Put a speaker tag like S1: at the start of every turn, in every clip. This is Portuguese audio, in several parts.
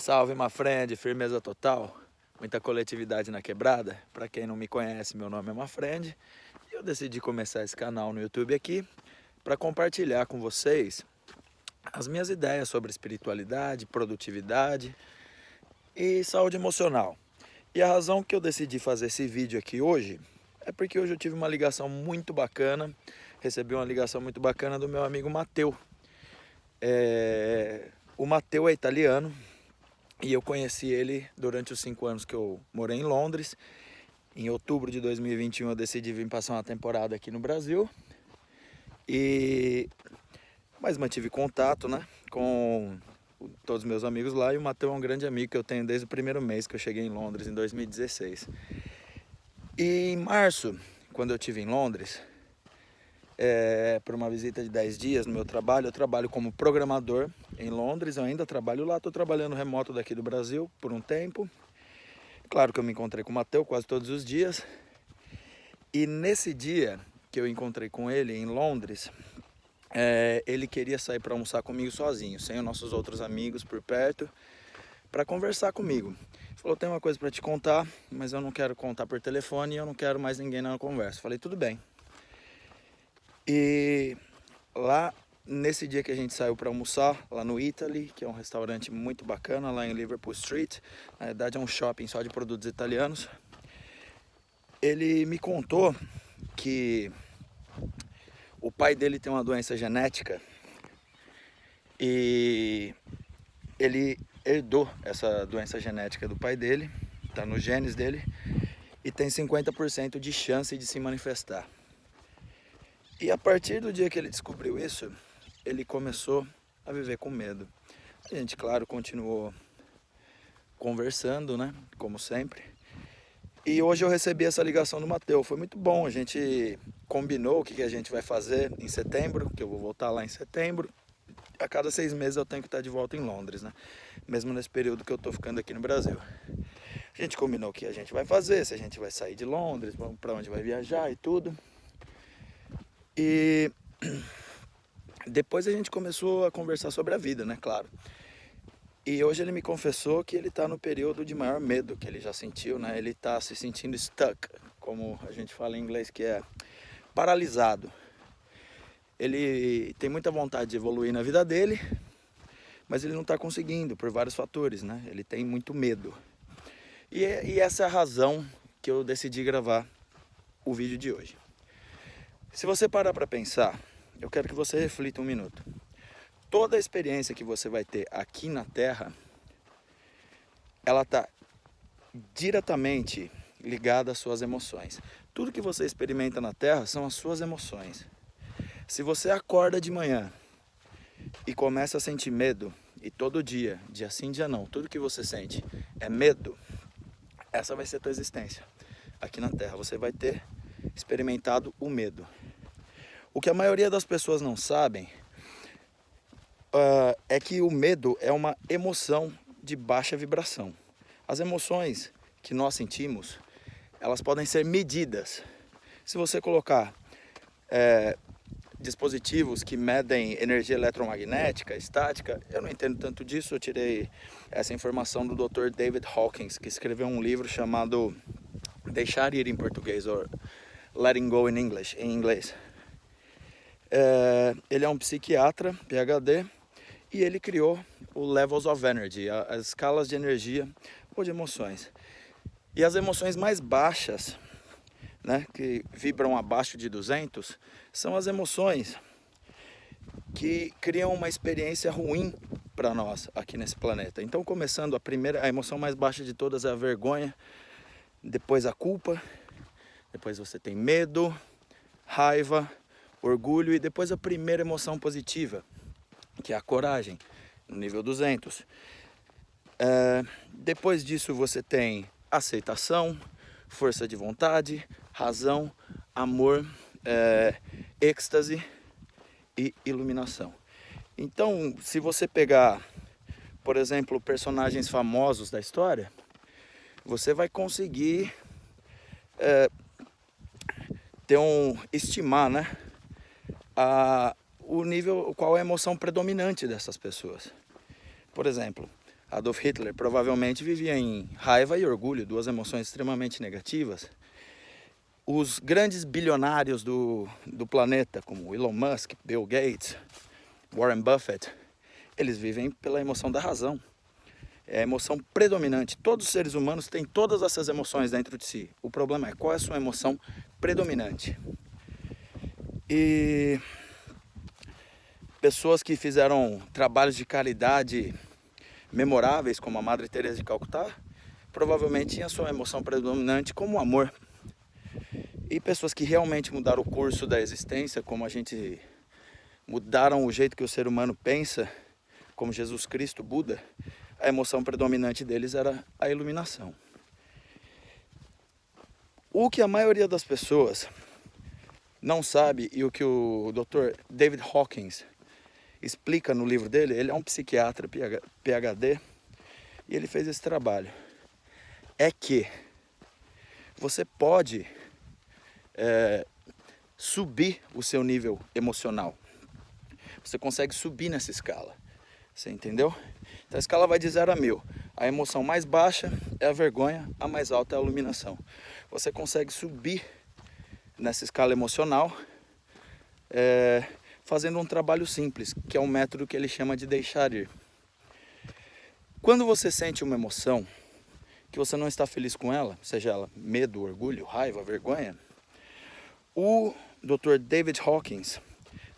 S1: Salve, my friend, firmeza total, muita coletividade na quebrada. Para quem não me conhece, meu nome é Mafrend e eu decidi começar esse canal no YouTube aqui para compartilhar com vocês as minhas ideias sobre espiritualidade, produtividade e saúde emocional. E a razão que eu decidi fazer esse vídeo aqui hoje é porque hoje eu tive uma ligação muito bacana, recebi uma ligação muito bacana do meu amigo Matteo. O Matteo é italiano. E eu conheci ele durante os 5 anos que eu morei em Londres. Em outubro de 2021 eu decidi vir passar uma temporada aqui no Brasil. Mas mantive contato, né, com todos os meus amigos lá. E o Matteo é um grande amigo que eu tenho desde o primeiro mês que eu cheguei em Londres, em 2016. E em março, quando eu estive em Londres, por uma visita de 10 dias no meu trabalho, eu trabalho como programador em Londres, eu ainda trabalho lá, estou trabalhando remoto daqui do Brasil por um tempo. Claro que eu me encontrei com o Matteo quase todos os dias. E nesse dia que eu encontrei com ele em Londres, ele queria sair para almoçar comigo sozinho, sem os nossos outros amigos por perto, para conversar comigo. Ele falou, tem uma coisa para te contar, mas eu não quero contar por telefone e eu não quero mais ninguém na conversa. Falei, tudo bem. E lá, nesse dia que a gente saiu para almoçar, lá no Italy, que é um restaurante muito bacana, lá em Liverpool Street, na verdade é um shopping só de produtos italianos, ele me contou que o pai dele tem uma doença genética e ele herdou essa doença genética do pai dele, está nos genes dele, e tem 50% de chance de se manifestar. E a partir do dia que ele descobriu isso, ele começou a viver com medo. A gente, claro, continuou conversando, né, como sempre. E hoje eu recebi essa ligação do Matteo, foi muito bom. A gente combinou o que a gente vai fazer em setembro, que eu vou voltar lá em setembro. A cada 6 meses eu tenho que estar de volta em Londres, né, mesmo nesse período que eu tô ficando aqui no Brasil. A gente combinou o que a gente vai fazer, se a gente vai sair de Londres, para onde vai viajar e tudo. E depois a gente começou a conversar sobre a vida, né, claro. E hoje ele me confessou que ele está no período de maior medo que ele já sentiu, né? Ele está se sentindo stuck, como a gente fala em inglês, que é paralisado. Ele tem muita vontade de evoluir na vida dele, mas ele não está conseguindo por vários fatores, né? Ele tem muito medo. E essa é a razão que eu decidi gravar o vídeo de hoje. Se você parar para pensar, eu quero que você reflita um minuto. Toda a experiência que você vai ter aqui na Terra, ela está diretamente ligada às suas emoções. Tudo que você experimenta na Terra são as suas emoções. Se você acorda de manhã e começa a sentir medo, e todo dia, dia sim, dia não, tudo que você sente é medo, essa vai ser a tua existência. Aqui na Terra você vai ter experimentado o medo. O que a maioria das pessoas não sabem é que o medo é uma emoção de baixa vibração. As emoções que nós sentimos, elas podem ser medidas. Se você colocar dispositivos que medem energia eletromagnética, estática, eu não entendo tanto disso, eu tirei essa informação do Dr. David Hawkins, que escreveu um livro chamado Deixar Ir em português, ou Letting Go em inglês. Ele é um psiquiatra, PhD, e ele criou o Levels of Energy, as escalas de energia ou de emoções. E as emoções mais baixas, né, que vibram abaixo de 200, são as emoções que criam uma experiência ruim para nós aqui nesse planeta. Então, começando a emoção mais baixa de todas é a vergonha, depois a culpa, depois você tem medo, raiva, orgulho e depois a primeira emoção positiva, que é a coragem, no nível 200. Depois disso você tem aceitação, força de vontade, razão, amor, êxtase e iluminação. Então, se você pegar, por exemplo, personagens famosos da história, você vai conseguir estimar, né, o nível, qual é a emoção predominante dessas pessoas. Por exemplo, Adolf Hitler provavelmente vivia em raiva e orgulho, duas emoções extremamente negativas. Os grandes bilionários do planeta, como Elon Musk, Bill Gates, Warren Buffett, eles vivem pela emoção da razão. É a emoção predominante. Todos os seres humanos têm todas essas emoções dentro de si. O problema é qual é a sua emoção predominante. E pessoas que fizeram trabalhos de caridade memoráveis, como a Madre Teresa de Calcutá, provavelmente tinham a sua emoção predominante como o amor. E pessoas que realmente mudaram o curso da existência, como a gente mudaram o jeito que o ser humano pensa, como Jesus Cristo, Buda, a emoção predominante deles era a iluminação. O que a maioria das pessoas não sabe, e o que o Dr. David Hawkins explica no livro dele, ele é um psiquiatra PhD, e ele fez esse trabalho, é que você pode subir o seu nível emocional. Você consegue subir nessa escala. Você entendeu? Então a escala vai de 0 a 1000. A emoção mais baixa é a vergonha, a mais alta é a iluminação. Você consegue subir nessa escala emocional fazendo um trabalho simples, que é um método que ele chama de deixar ir. Quando você sente uma emoção que você não está feliz com ela, seja ela medo, orgulho, raiva, vergonha, o Dr. David Hawkins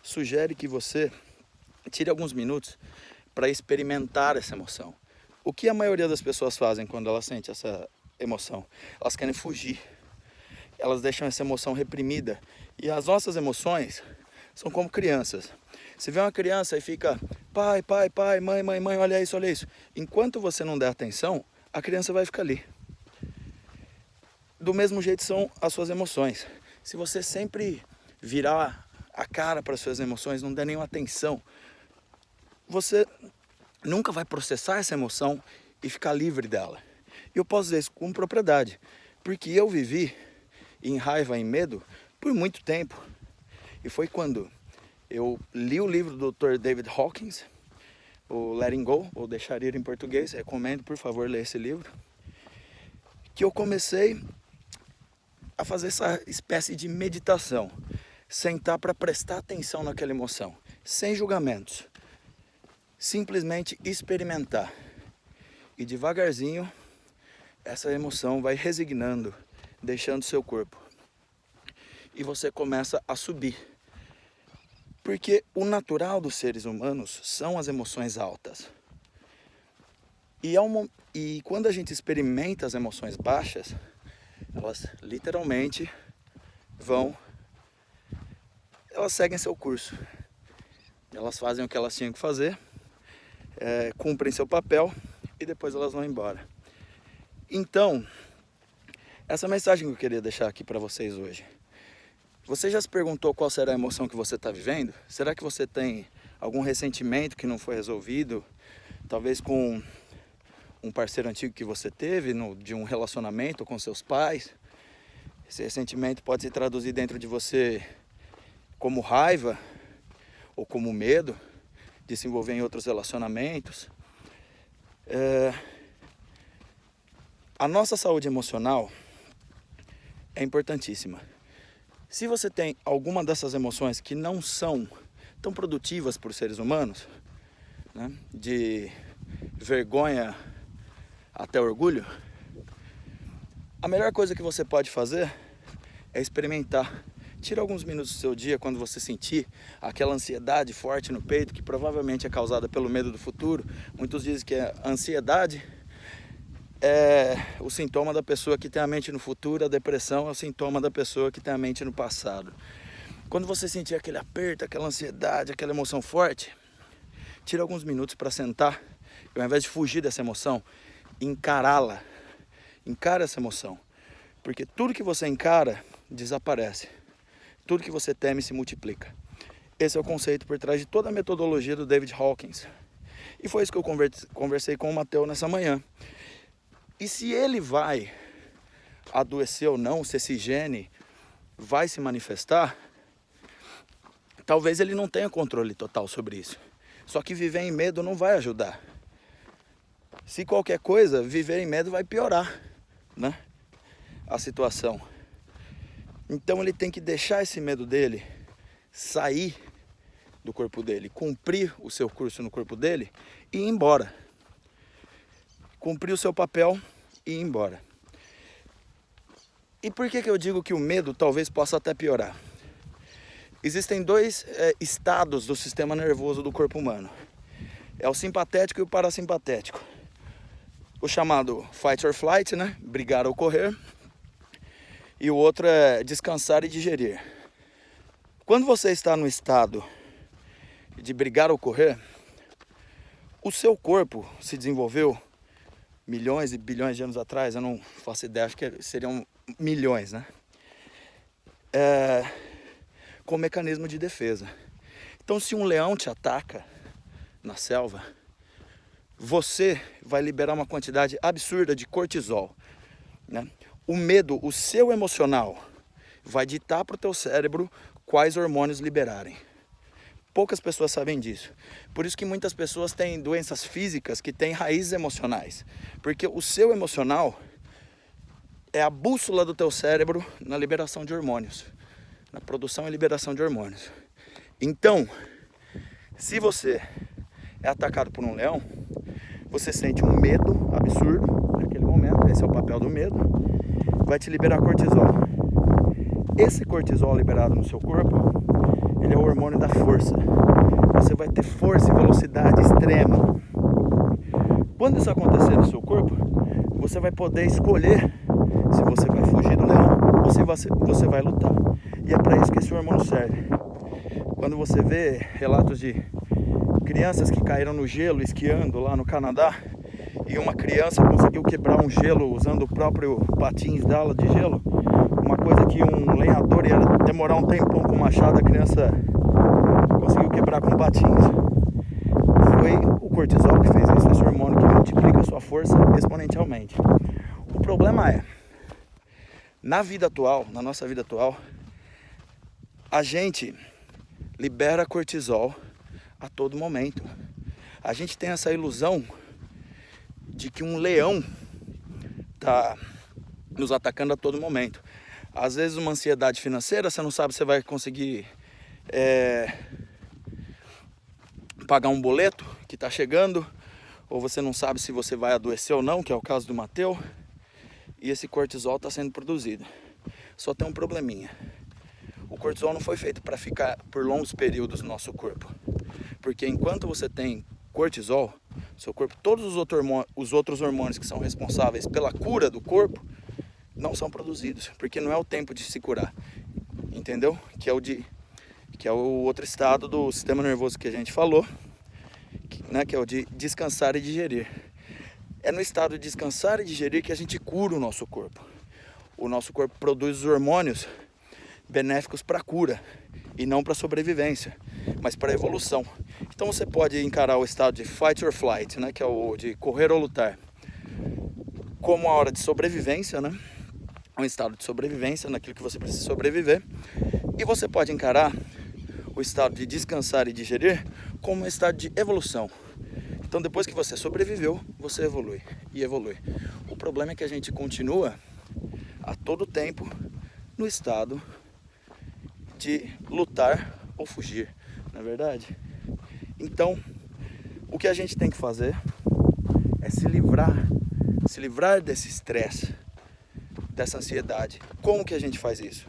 S1: sugere que você tire alguns minutos para experimentar essa emoção. O que a maioria das pessoas fazem quando elas sentem essa emoção? Elas querem fugir. Elas deixam essa emoção reprimida. E as nossas emoções são como crianças. Você vê uma criança e fica, pai, pai, pai, mãe, mãe, mãe, olha isso, olha isso. Enquanto você não der atenção, a criança vai ficar ali. Do mesmo jeito são as suas emoções. Se você sempre virar a cara para as suas emoções, não der nenhuma atenção, você nunca vai processar essa emoção e ficar livre dela. E eu posso dizer isso com propriedade, porque eu vivi em raiva, em medo, por muito tempo. E foi quando eu li o livro do Dr. David Hawkins, o Letting Go, ou Deixar Ir em português, recomendo, por favor, ler esse livro, que eu comecei a fazer essa espécie de meditação, sentar para prestar atenção naquela emoção, sem julgamentos, simplesmente experimentar. E devagarzinho, essa emoção vai resignando, deixando seu corpo. E você começa a subir. Porque o natural dos seres humanos são as emoções altas. E quando a gente experimenta as emoções baixas, elas literalmente elas seguem seu curso. Elas fazem o que elas tinham que fazer, cumprem seu papel e depois elas vão embora. Então, essa mensagem que eu queria deixar aqui para vocês hoje. Você já se perguntou qual será a emoção que você está vivendo? Será que você tem algum ressentimento que não foi resolvido? Talvez com um parceiro antigo que você teve, de um relacionamento com seus pais? Esse ressentimento pode se traduzir dentro de você como raiva ou como medo de se envolver em outros relacionamentos. A nossa saúde emocional é importantíssima. Se você tem alguma dessas emoções que não são tão produtivas para os seres humanos, né, de vergonha até orgulho, a melhor coisa que você pode fazer é experimentar. Tira alguns minutos do seu dia quando você sentir aquela ansiedade forte no peito, que provavelmente é causada pelo medo do futuro. Muitos dizem que a ansiedade é o sintoma da pessoa que tem a mente no futuro, a depressão é o sintoma da pessoa que tem a mente no passado. Quando você sentir aquele aperto, aquela ansiedade, aquela emoção forte, tira alguns minutos para sentar e, ao invés de fugir dessa emoção, encará-la. Encara essa emoção, porque tudo que você encara desaparece. Tudo que você teme se multiplica. Esse é o conceito por trás de toda a metodologia do David Hawkins. E foi isso que eu conversei com o Mateus nessa manhã. E se ele vai adoecer ou não, se esse gene vai se manifestar, talvez ele não tenha controle total sobre isso. Só que viver em medo não vai ajudar. Se qualquer coisa, viver em medo vai piorar, né, a situação. Então ele tem que deixar esse medo dele sair do corpo dele, cumprir o seu curso no corpo dele e ir embora. Cumprir o seu papel e ir embora. E por que eu digo que o medo talvez possa até piorar? Existem dois estados do sistema nervoso do corpo humano. É o simpatético e o parasimpatético. O chamado fight or flight, né? Brigar ou correr. E o outro é descansar e digerir. Quando você está no estado de brigar ou correr, o seu corpo se desenvolveu milhões e bilhões de anos atrás, eu não faço ideia, acho que seriam milhões, né? Com mecanismo de defesa. Então, se um leão te ataca na selva, você vai liberar uma quantidade absurda de cortisol, né? O medo, o seu emocional, vai ditar para o teu cérebro quais hormônios liberarem. Poucas pessoas sabem disso. Por isso que muitas pessoas têm doenças físicas que têm raízes emocionais. Porque o seu emocional é a bússola do teu cérebro na liberação de hormônios. Na produção e liberação de hormônios. Então, se você é atacado por um leão, você sente um medo absurdo naquele momento. Esse é o papel do medo. Vai te liberar cortisol. Esse cortisol liberado no seu corpo, ele é o hormônio da força. Você vai ter força e velocidade extrema. Quando isso acontecer no seu corpo, você vai poder escolher se você vai fugir do leão ou se você vai lutar. E é para isso que esse hormônio serve. Quando você vê relatos de crianças que caíram no gelo esquiando lá no Canadá, e uma criança conseguiu quebrar um gelo usando o próprio patins dela de gelo, uma coisa que um lenhador ia demorar um tempão com o machado, a criança conseguiu quebrar com patins. Foi o cortisol que fez isso, esse hormônio que multiplica a sua força exponencialmente. O problema é, na vida atual, na nossa vida atual, a gente libera cortisol a todo momento. A gente tem essa ilusão de que um leão está nos atacando a todo momento. Às vezes uma ansiedade financeira, você não sabe se vai conseguir pagar um boleto que está chegando, ou você não sabe se você vai adoecer ou não, que é o caso do Mateu, e esse cortisol está sendo produzido. Só tem um probleminha. O cortisol não foi feito para ficar por longos períodos no nosso corpo. Porque enquanto você tem cortisol, seu corpo, todos os outros hormônios que são responsáveis pela cura do corpo, não são produzidos. Porque não é o tempo de se curar. Entendeu? Que é o outro estado do sistema nervoso que a gente falou, né? Que é o de descansar e digerir. É no estado de descansar e digerir que a gente cura o nosso corpo. O nosso corpo produz os hormônios benéficos para a cura e não para a sobrevivência, mas para a evolução. Então você pode encarar o estado de fight or flight, né, que é o de correr ou lutar, como a hora de sobrevivência, né, um estado de sobrevivência naquilo que você precisa sobreviver, e você pode encarar o estado de descansar e digerir como um estado de evolução. Então depois que você sobreviveu, você evolui e evolui. O problema é que a gente continua a todo tempo no estado de lutar ou fugir, não é verdade? Então, o que a gente tem que fazer é se livrar desse estresse, dessa ansiedade. Como que a gente faz isso?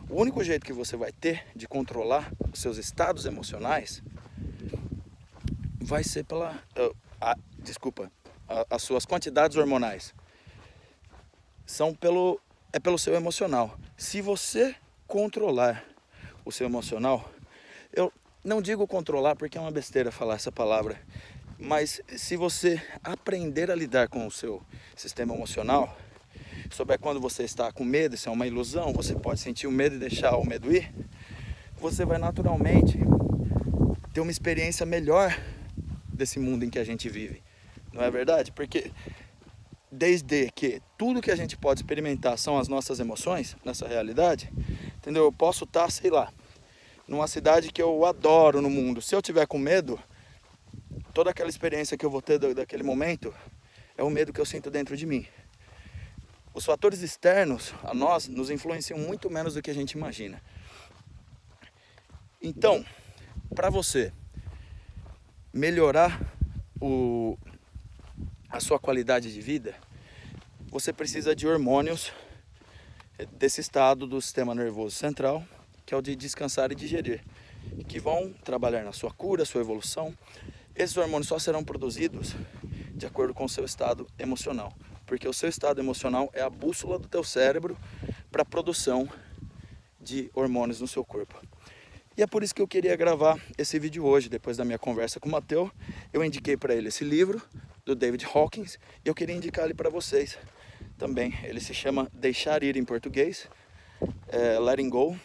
S1: O único jeito que você vai ter de controlar os seus estados emocionais vai ser as suas quantidades hormonais. É pelo seu emocional. Se você controlar o seu emocional, eu não digo controlar porque é uma besteira falar essa palavra, mas se você aprender a lidar com o seu sistema emocional, souber quando você está com medo, isso é uma ilusão, você pode sentir o medo e deixar o medo ir, você vai naturalmente ter uma experiência melhor desse mundo em que a gente vive, não é verdade? Porque desde que tudo que a gente pode experimentar são as nossas emoções, nessa realidade, entendeu? Eu posso estar, sei lá, numa cidade que eu adoro no mundo. Se eu tiver com medo, toda aquela experiência que eu vou ter daquele momento é o medo que eu sinto dentro de mim. Os fatores externos a nós nos influenciam muito menos do que a gente imagina. Então, para você melhorar a sua qualidade de vida, você precisa de hormônios desse estado do sistema nervoso central, que é o de descansar e digerir, que vão trabalhar na sua cura, sua evolução. Esses hormônios só serão produzidos de acordo com o seu estado emocional, porque o seu estado emocional é a bússola do teu cérebro para a produção de hormônios no seu corpo. E é por isso que eu queria gravar esse vídeo hoje. Depois da minha conversa com o Matheus, eu indiquei para ele esse livro do David Hawkins e eu queria indicar ele para vocês também. Ele se chama Deixar Ir em português, Letting Go.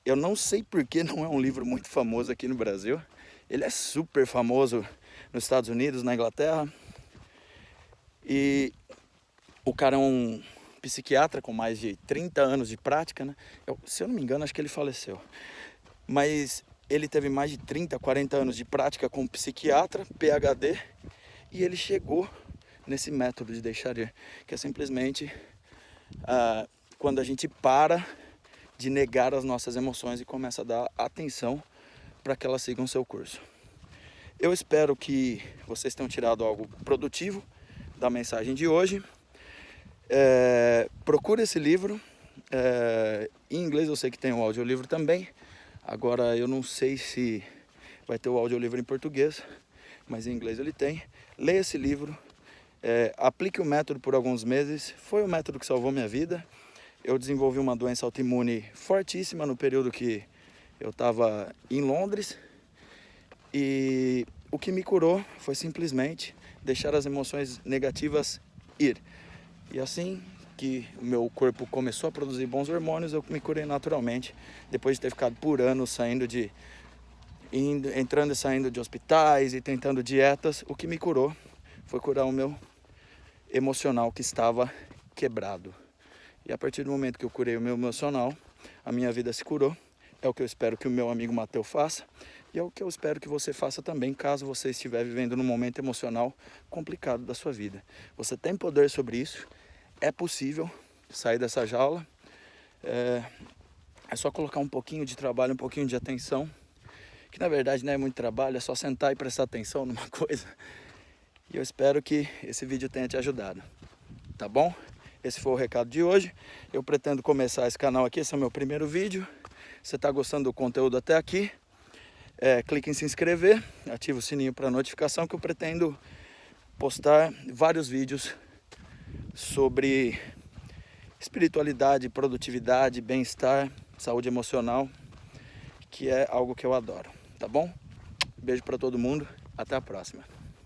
S1: Eu não sei porque não é um livro muito famoso aqui no Brasil. Ele é super famoso nos Estados Unidos, na Inglaterra. E o cara é um psiquiatra com mais de 30 anos de prática, né? Se eu não me engano, acho que ele faleceu. Mas ele teve mais de 30, 40 anos de prática como psiquiatra, PhD, e ele chegou nesse método de deixar ir, que é simplesmente quando a gente para de negar as nossas emoções e começa a dar atenção para que elas sigam seu curso. Eu espero que vocês tenham tirado algo produtivo da mensagem de hoje. Procure esse livro. Em inglês eu sei que tem o audiolivro também. Agora eu não sei se vai ter o audiolivro em português, mas em inglês ele tem. Leia esse livro, aplique o método por alguns meses. Foi o método que salvou minha vida. Eu desenvolvi uma doença autoimune fortíssima no período que eu estava em Londres. E o que me curou foi simplesmente deixar as emoções negativas ir. E assim que o meu corpo começou a produzir bons hormônios, eu me curei naturalmente, depois de ter ficado por anos entrando e saindo de hospitais e tentando dietas. O que me curou foi curar o meu emocional que estava quebrado. E a partir do momento que eu curei o meu emocional, a minha vida se curou. É o que eu espero que o meu amigo Matheus faça, e é o que eu espero que você faça também, caso você estiver vivendo num momento emocional complicado da sua vida. Você tem poder sobre isso. É possível sair dessa jaula, é só colocar um pouquinho de trabalho, um pouquinho de atenção, que na verdade não é muito trabalho, é só sentar e prestar atenção numa coisa. E eu espero que esse vídeo tenha te ajudado, tá bom? Esse foi o recado de hoje. Eu pretendo começar esse canal aqui, esse é o meu primeiro vídeo. Se você está gostando do conteúdo até aqui, clique em se inscrever, ative o sininho para notificação, que eu pretendo postar vários vídeos sobre espiritualidade, produtividade, bem-estar, saúde emocional, que é algo que eu adoro, tá bom? Beijo para todo mundo, até a próxima.